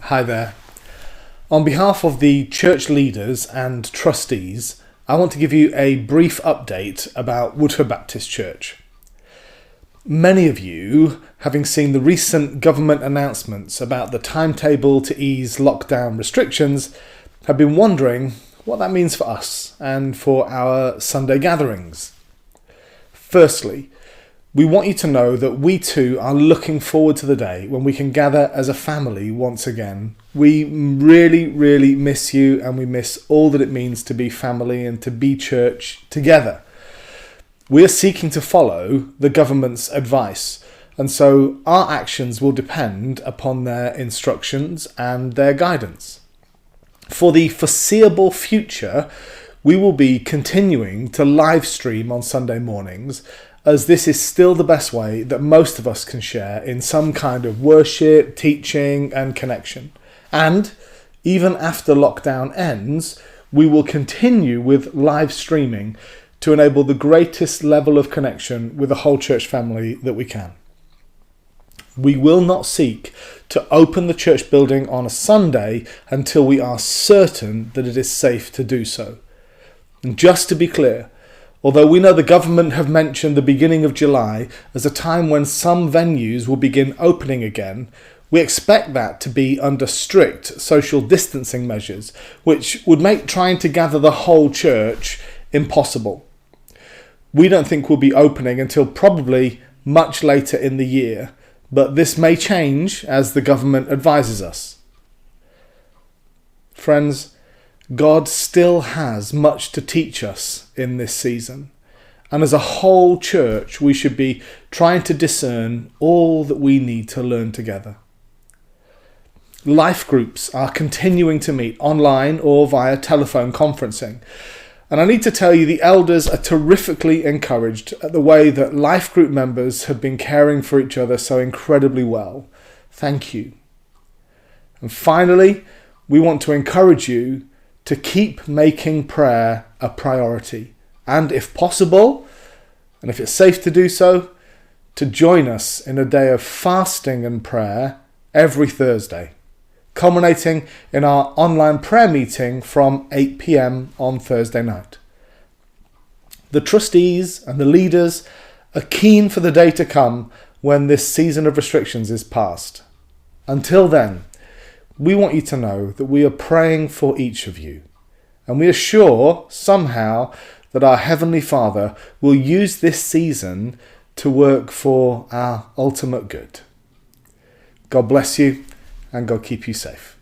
Hi there. On behalf of the church leaders and trustees, I want to give you a brief update about Woodford Baptist Church. Many of you, having seen the recent government announcements about the timetable to ease lockdown restrictions, have been wondering what that means for us and for our Sunday gatherings. Firstly, we want you to know that we too are looking forward to the day when we can gather as a family once again. We really miss you, and we miss all that it means to be family and to be church together. We are seeking to follow the government's advice, and so our actions will depend upon their instructions and their guidance. For the foreseeable future, we will be continuing to live stream on Sunday mornings, as this is still the best way that most of us can share in some kind of worship, teaching and connection. And even after lockdown ends, we will continue with live streaming to enable the greatest level of connection with the whole church family that we can. We will not seek to open the church building on a Sunday until we are certain that it is safe to do so. And just to be clear, although we know the government have mentioned the beginning of July as a time when some venues will begin opening again, we expect that to be under strict social distancing measures, which would make trying to gather the whole church impossible. We don't think we'll be opening until probably much later in the year, but this may change as the government advises us. Friends, God still has much to teach us in this season, and as a whole church we should be trying to discern all that we need to learn together. Life groups are continuing to meet online or via telephone conferencing, and I need to tell you the elders are terrifically encouraged at the way that life group members have been caring for each other so incredibly well. Thank you. And finally, we want to encourage you to keep making prayer a priority, and if possible, and if it's safe to do so, to join us in a day of fasting and prayer every Thursday, culminating in our online prayer meeting from 8 p.m. on Thursday night. The trustees and the leaders are keen for the day to come when this season of restrictions is past. Until then, we want you to know that we are praying for each of you, and we are sure somehow that our Heavenly Father will use this season to work for our ultimate good. God bless you, and God keep you safe.